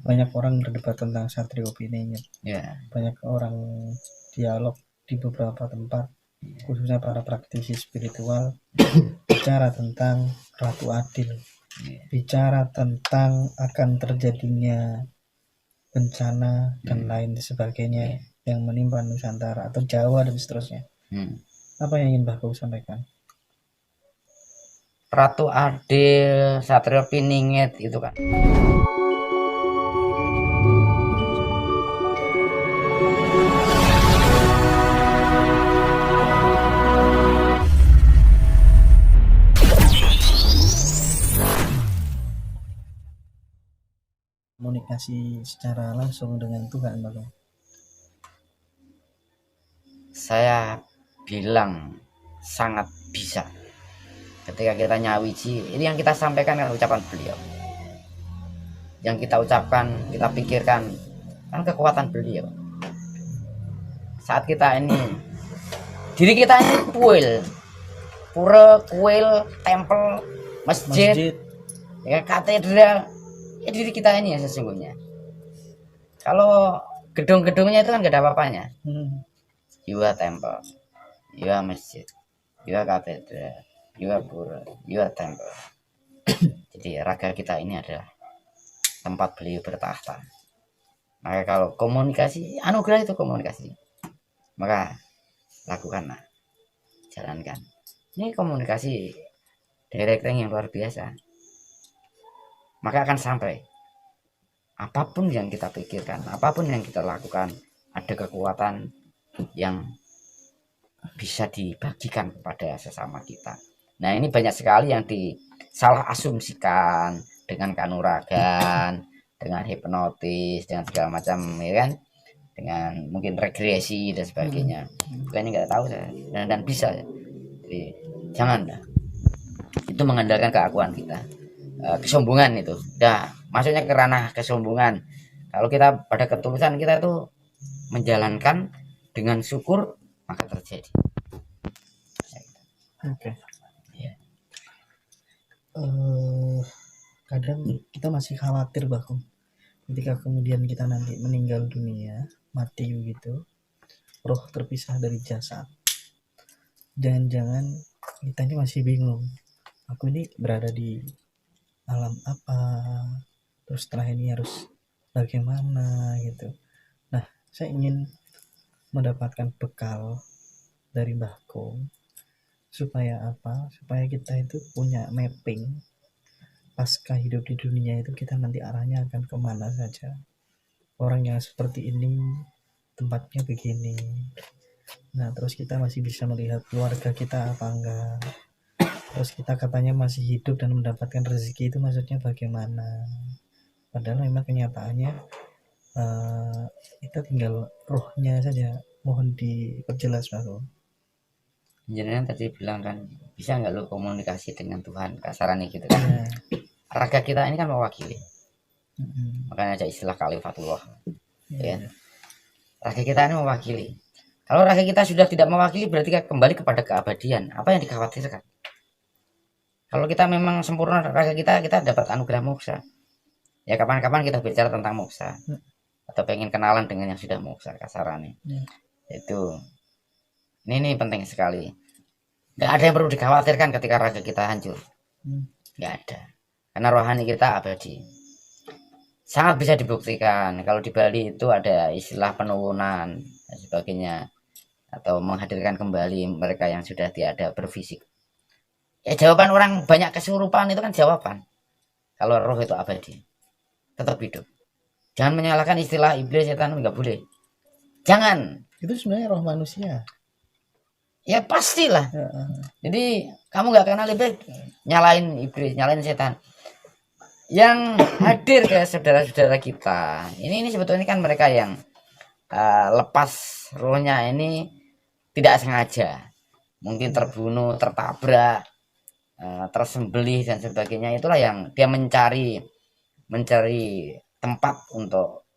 banyak orang berdebat tentang Satrio Piningit. Ya. Banyak orang dialog di beberapa tempat, khususnya para praktisi spiritual, bicara tentang Ratu Adil, bicara tentang akan terjadinya bencana dan lain sebagainya yang menimpa Nusantara atau Jawa dan seterusnya. Apa yang ingin Mbah Kau sampaikan? Ratu Adil, Satrio Piningit itu kan. Komunikasi secara langsung dengan Tuhan, Mbah Kau. Saya bilang sangat bisa. Ketika kita nyawiji, ini yang kita sampaikan kan ucapan beliau. Yang kita ucapkan, kita pikirkan kan kekuatan beliau. Saat kita ini, diri kita ini pura, kuil, tempel, masjid, ya katedral, ya diri kita ini ya sesungguhnya. Kalau gedung-gedungnya itu kan gak ada apa-apanya. Juga tempel, juga masjid, juga katedral, juga pura, juga tempel. Jadi raga kita ini adalah tempat beliau bertahta. Maka kalau komunikasi, anugerah itu komunikasi, maka lakukanlah, jalankan. Ini komunikasi directing yang luar biasa. Maka akan sampai. Apapun yang kita pikirkan, apapun yang kita lakukan, ada kekuatan yang bisa dibagikan kepada sesama kita. Nah, ini banyak sekali yang disalah asumsikan dengan kanuragan, dengan hipnotis, dengan segala macam, ya kan? Dengan mungkin regresi dan sebagainya. Ini nggak tahu saya dan bisa. Jadi jangan dah. Itu mengandalkan keakuan kita. Kesombongan itu. Dah, maksudnya ke ranah kesombongan. Kalau kita pada ketulusan kita itu menjalankan dengan syukur, maka terjadi. Oke. Kadang kita masih khawatir bahkan ketika kemudian kita nanti meninggal dunia, mati gitu, roh terpisah dari jasad. Jangan-jangan kita ini masih bingung. Aku ini berada di alam apa? Terus setelah ini harus bagaimana gitu. Nah, saya ingin mendapatkan bekal dari Mbah Kong supaya apa? Supaya kita itu punya mapping pasca hidup di dunia itu kita nanti arahnya akan kemana saja. Orang yang seperti ini tempatnya begini. Nah, terus kita masih bisa melihat keluarga kita apa enggak. Terus kita katanya masih hidup dan mendapatkan rezeki itu maksudnya bagaimana. Padahal memang kenyataannya kita tinggal rohnya saja. Mohon diperjelas, Pak. Jangan tadi bilang kan, bisa nggak lo komunikasi dengan Tuhan, kasarannya gitu kan. Ya. Raga kita ini kan mewakili. Makanya ada istilah kalifatullah. Ya. Raga kita ini mewakili. Kalau raga kita sudah tidak mewakili, berarti kembali kepada keabadian. Apa yang dikhawatirkan? Kalau kita memang sempurna raga kita dapat anugerah moksa. Ya kapan-kapan kita bicara tentang moksa. Atau pengen kenalan dengan yang sudah moksa, kasarannya. Itu. Ini penting sekali. Gak ada yang perlu dikhawatirkan ketika raga kita hancur. Gak ada. Karena rohani kita abadi. Sangat bisa dibuktikan. Kalau di Bali itu ada istilah penurunan dan sebagainya. Atau menghadirkan kembali mereka yang sudah tiada berfisik. Ya jawaban orang banyak kesurupan itu kan jawaban. Kalau roh itu abadi. Tetap hidup. Jangan menyalahkan istilah iblis, setan, nggak boleh. Jangan. Itu sebenarnya roh manusia. Ya pastilah. Jadi kamu nggak kenal iblis, nyalain iblis, nyalain setan. Yang hadir ke saudara-saudara kita, ini sebetulnya kan mereka yang lepas rohnya ini tidak sengaja, mungkin terbunuh, tertabrak, tersembelih dan sebagainya. Itulah yang dia mencari tempat untuk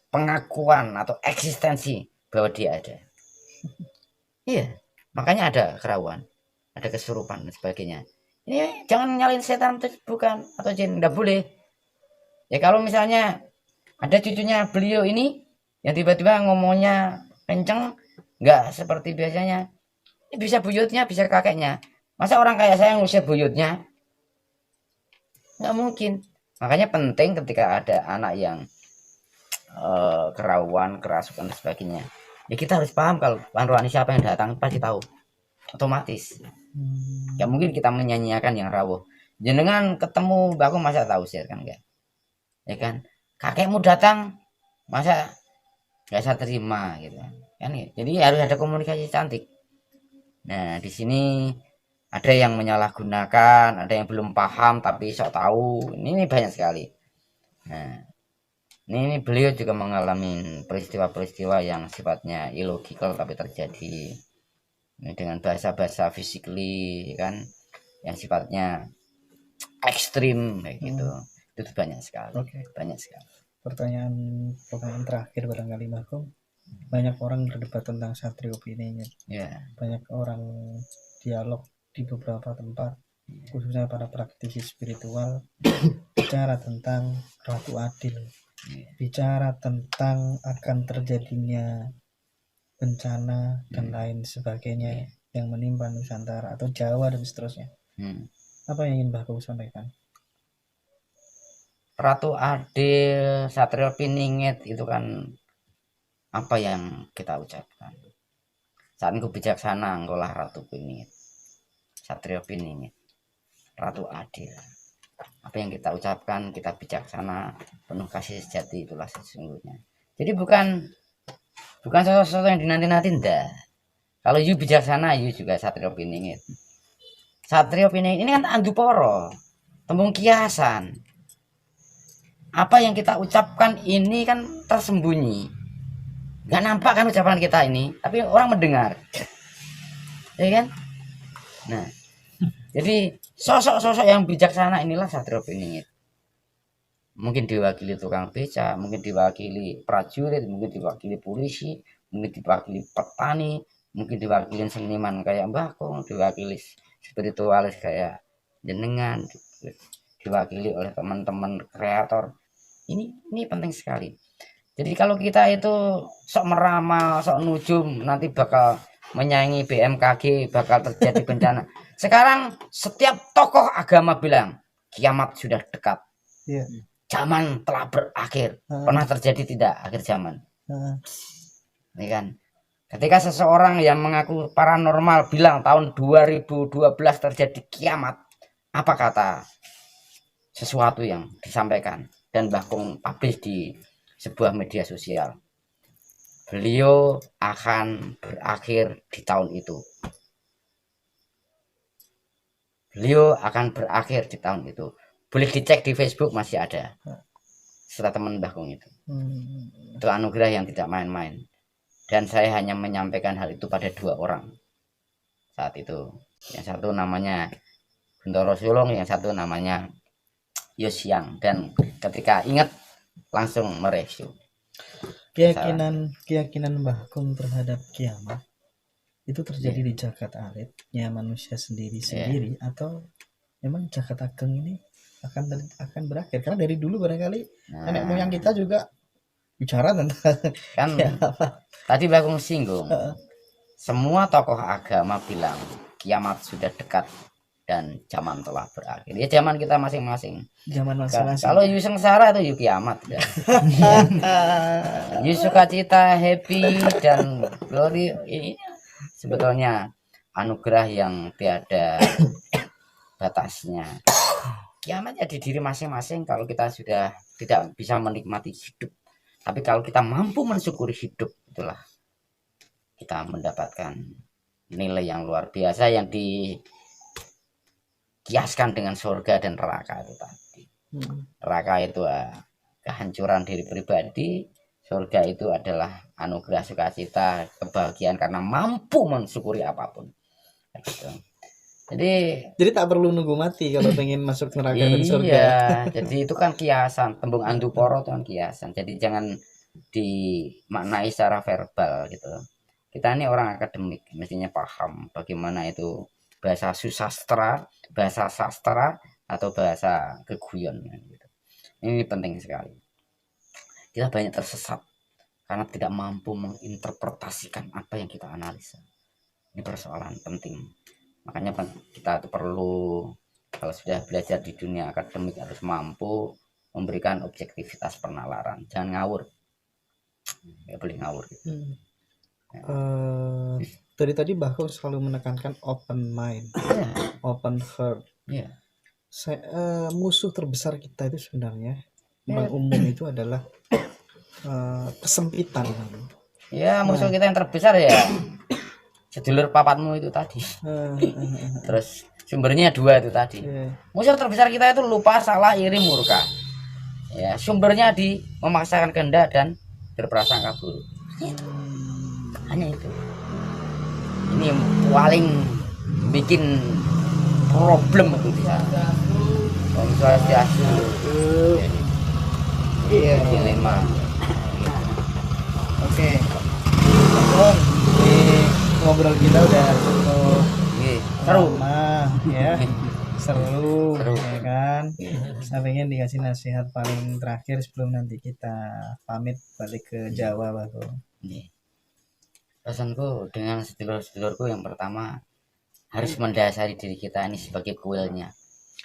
pengakuan atau eksistensi bahwa dia ada. Iya, makanya ada kerawan, ada kesurupan dan sebagainya. Ini jangan nyalain setan, bukan, atau jin, nggak boleh. Ya kalau misalnya ada cucunya beliau ini yang tiba-tiba ngomongnya kenceng, nggak seperti biasanya, ini bisa buyutnya, bisa kakeknya. Masa orang kayak saya ngusir buyutnya? Nggak mungkin. Makanya penting ketika ada anak yang kerauan, kerasukan dan sebagainya. Ya kita harus paham kalau rohani siapa yang datang pasti tahu. Otomatis. Ya mungkin kita menyanyiakan yang rawuh. Jenengan ketemu baku masa tahu sih kan enggak? Ya kan? Kakekmu datang masa nggak saya terima gitu kan. Jadi harus ada komunikasi cantik. Nah, di sini ada yang menyalahgunakan, ada yang belum paham tapi sok tahu. Ini banyak sekali. Nah, ini beliau juga mengalami peristiwa-peristiwa yang sifatnya illogical tapi terjadi. Ini dengan bahasa-bahasa physically kan yang sifatnya ekstrim kayak gitu. Itu banyak sekali. Oke. Banyak sekali. Pertanyaan terakhir barangkali Bakum. Banyak orang berdebat tentang Satrio Piningit. Ya. Banyak orang dialog di beberapa tempat, khususnya para praktisi spiritual, bicara tentang Ratu Adil, bicara tentang akan terjadinya bencana dan lain sebagainya yang menimpa Nusantara atau Jawa dan seterusnya. Apa yang ingin Bakum sampaikan? Ratu Adil, Satrio Piningit itu kan apa yang kita ucapkan. Saat engkau bijaksana, engkaulah Ratu Piningit, Satrio Piningit, Ratu Adil. Apa yang kita ucapkan, kita bijaksana, penuh kasih sejati, itulah sesungguhnya. Jadi bukan sosok yang dinanti-nanti, enggak. Kalau you bijaksana, you juga Satrio Piningit. Satrio Piningit ini kan Anduporo, tembung kiasan. Apa yang kita ucapkan ini kan tersembunyi, nggak nampak kan ucapan kita ini, tapi orang mendengar, ya kan? Nah, jadi sosok-sosok yang bijaksana inilah Satrio Piningit. Mungkin diwakili tukang beca, mungkin diwakili prajurit, mungkin diwakili polisi, mungkin diwakili petani, mungkin diwakili seniman kayak Mbah Kong, diwakili spiritualis kayak jenengan, diwakili oleh teman-teman kreator. Ini penting sekali. Jadi kalau kita itu sok meramal, sok nujum, nanti bakal menyaingi BMKG, bakal terjadi bencana. Sekarang setiap tokoh agama bilang kiamat sudah dekat. Yeah. Zaman telah berakhir. Pernah terjadi tidak akhir zaman? Ini kan. Ketika seseorang yang mengaku paranormal bilang tahun 2012 terjadi kiamat, apa kata sesuatu yang disampaikan dan bahkan publish di sebuah media sosial? Beliau akan berakhir di tahun itu. Beliau akan berakhir di tahun itu. Boleh dicek di Facebook, masih ada. Setelah teman Mbah Kong itu. Itu anugerah yang tidak main-main. Dan saya hanya menyampaikan hal itu pada 2 orang saat itu. Yang satu namanya Guntoro Sulung, yang satu namanya Yosiang. Dan ketika ingat langsung mereview. Keyakinan Mbah Kong terhadap kiamat itu terjadi di Jagat Aritnya manusia sendiri atau memang Jagat Ageng ini akan berakhir? Karena dari dulu barangkali nenek moyang kita juga bicara tentang kan tadi Mbah Kong singgung, semua tokoh agama bilang kiamat sudah dekat dan zaman telah berakhir. Ya zaman kita masing-masing. Kalau you sengsara itu you kiamat ya. You sukacita, happy dan glory, ini sebetulnya anugerah yang tiada batasnya. Kiamat ya di diri masing-masing kalau kita sudah tidak bisa menikmati hidup. Tapi kalau kita mampu mensyukuri hidup, itulah kita mendapatkan nilai yang luar biasa yang dikiaskan dengan surga dan neraka itu tadi. Neraka itu kehancuran diri pribadi, surga itu adalah anugerah sukacita, kebahagiaan karena mampu mensyukuri apapun. Gitu. Jadi tak perlu nunggu mati kalau pengen masuk neraka dan surga. Iya, jadi itu kan kiasan, tembung Anduporo itu kan kiasan. Jadi jangan dimaknai secara verbal gitu. Kita ini orang akademik, mestinya paham bagaimana itu bahasa susastra, bahasa sastra atau bahasa keguyon gitu. Ini penting sekali. Kita banyak tersesat karena tidak mampu menginterpretasikan apa yang kita analisa. Ini persoalan penting. Makanya kita tuh perlu, kalau sudah belajar di dunia akademik, harus mampu memberikan objektivitas penalaran. Jangan ngawur. Nggak boleh ngawur gitu. Tadi Bakom selalu menekankan open mind, open heart. Iya. Musuh terbesar kita itu sebenarnya yang umum itu adalah kesempitan. Ya, musuh kita yang terbesar ya sedulur papatmu itu tadi. Terus sumbernya 2 itu tadi. Musuh terbesar kita itu lupa, salah, iri, murka. Ya, sumbernya di memaksakan kehendak dan berprasangka buruk. Hanya itu. Ini yang paling bikin problem itu di sana. Swastiastu. Iya, dilema. Oke. Bakom, ini ngobrol kita udah cukup Seru. lama ya. Seru, Seru. ya kan. Saya pengen dikasih nasihat paling terakhir sebelum nanti kita pamit balik ke Jawa, Bakom. Pesanku dengan sedulur-sedulurku yang pertama, harus mendasari diri kita ini sebagai kuilnya,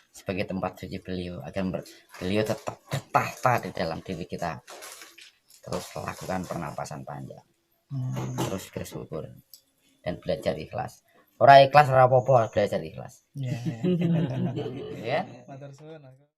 sebagai tempat suci beliau, agar beliau tetap bertahta di dalam diri kita. Terus lakukan pernapasan panjang, terus bersyukur dan belajar ikhlas. Orang ikhlas ora apa-apa, belajar ikhlas. Ya. Ya. Matur suwun.